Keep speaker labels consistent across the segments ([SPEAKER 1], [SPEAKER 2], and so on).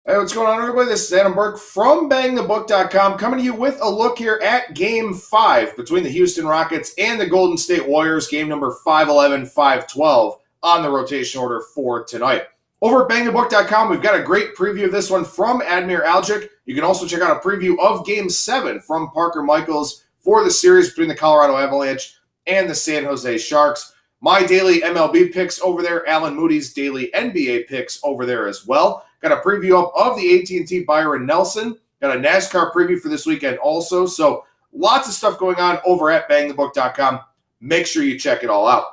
[SPEAKER 1] Hey, what's going on, everybody? This is Adam Burke from BangTheBook.com coming to you with a look here at Game 5 between the Houston Rockets and the Golden State Warriors, game number 511-512 on the rotation order for tonight. Over at BangTheBook.com, we've got a great preview of this one from Admir Algic. You can also check out a preview of Game 7 from Parker Michaels for the series between the Colorado Avalanche and the San Jose Sharks. My daily MLB picks over there, Alan Moody's daily NBA picks over there as well. Got a preview up of the AT&T Byron Nelson. Got a NASCAR preview for this weekend also. So lots of stuff going on over at BangTheBook.com. Make sure you check it all out.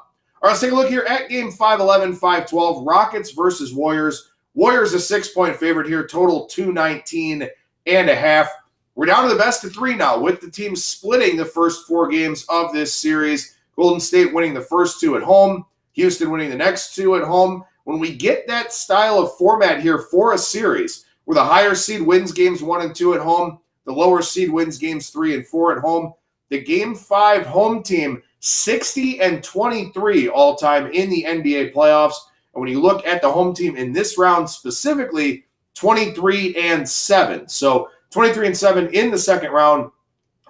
[SPEAKER 1] All right, let's take a look here at Game 511-512, Rockets versus Warriors. Warriors a 6-point favorite here, total 219.5. We're down to the best of 3 now, with the team splitting the first 4 games of this series. Golden State winning the first 2 at home, Houston winning the next 2 at home. When we get that style of format here for a series, where the higher seed wins games 1 and 2 at home, the lower seed wins games 3 and 4 at home, the Game 5 home team 60-23 all-time in the NBA playoffs. And when you look at the home team in this round specifically, 23-7. So 23-7 in the second round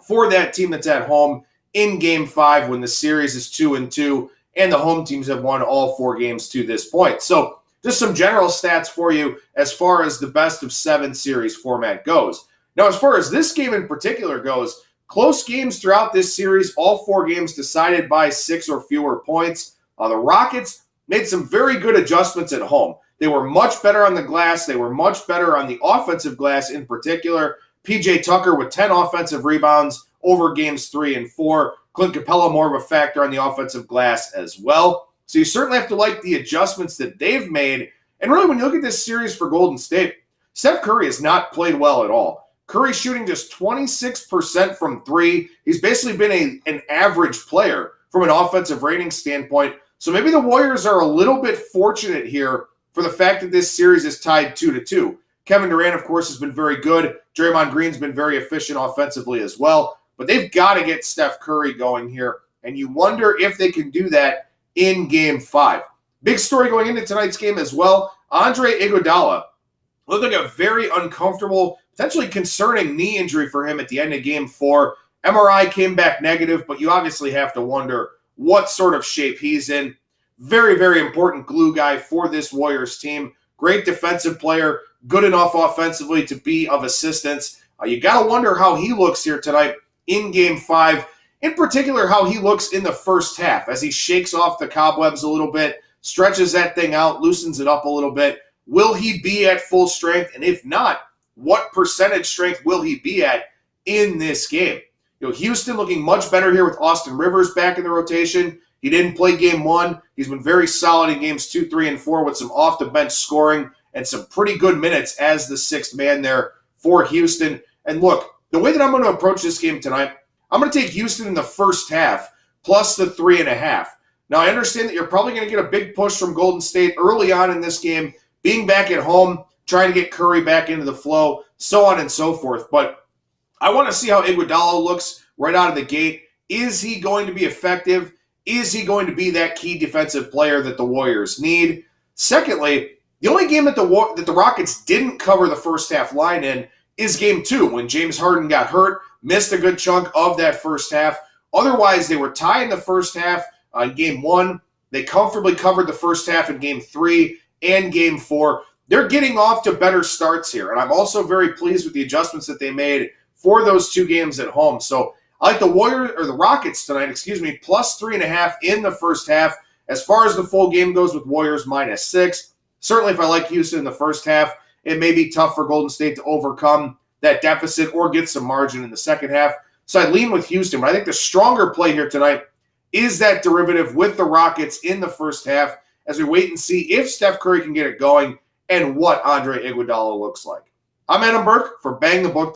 [SPEAKER 1] for that team that's at home in Game 5 when the series is 2-2. And the home teams have won all 4 games to this point. So just some general stats for you as far as the best of 7 series format goes. Now, as far as this game in particular goes, close games throughout this series, all 4 games decided by 6 or fewer points. The Rockets made some very good adjustments at home. They were much better on the glass. They were much better on the offensive glass in particular. P.J. Tucker with 10 offensive rebounds over games 3 and 4. Clint Capella more of a factor on the offensive glass as well. So you certainly have to like the adjustments that they've made. And really, when you look at this series for Golden State, Steph Curry has not played well at all. Curry shooting just 26% from 3. He's basically been an average player from an offensive rating standpoint. So maybe the Warriors are a little bit fortunate here for the fact that this series is tied 2-2. Kevin Durant, of course, has been very good. Draymond Green's been very efficient offensively as well. But they've got to get Steph Curry going here, and you wonder if they can do that in Game 5. Big story going into tonight's game as well. Andre Iguodala looked like a very uncomfortable, potentially concerning knee injury for him at the end of Game 4. MRI came back negative, but you obviously have to wonder what sort of shape he's in. Very, very important glue guy for this Warriors team. Great defensive player, good enough offensively to be of assistance. You got to wonder how he looks here tonight in Game 5, in particular how he looks in the first half as he shakes off the cobwebs a little bit, stretches that thing out, loosens it up a little bit. Will he be at full strength? And if not, what percentage strength will he be at in this game? Houston looking much better here with Austin Rivers back in the rotation. He didn't play Game 1. He's been very solid in Games 2, 3, and 4 with some off-the-bench scoring and some pretty good minutes as the 6th man there for Houston. And look, the way that I'm going to approach this game tonight, I'm going to take Houston in the first half plus the 3.5. Now, I understand that you're probably going to get a big push from Golden State early on in this game, being back at home, trying to get Curry back into the flow, so on and so forth. But I want to see how Iguodala looks right out of the gate. Is he going to be effective? Is he going to be that key defensive player that the Warriors need? Secondly, the only game that the Rockets didn't cover the first half line in is Game 2, when James Harden got hurt, missed a good chunk of that first half. Otherwise, they were tied in the first half in Game 1. They comfortably covered the first half in Game 3 and Game 4. They're getting off to better starts here, and I'm also very pleased with the adjustments that they made for those 2 games at home. So I like the Rockets tonight, plus 3.5 in the first half. As far as the full game goes with Warriors -6, certainly if I like Houston in the first half, it may be tough for Golden State to overcome that deficit or get some margin in the second half. So I lean with Houston. But I think the stronger play here tonight is that derivative with the Rockets in the first half as we wait and see if Steph Curry can get it going and what Andre Iguodala looks like. I'm Adam Burke for BangTheBook.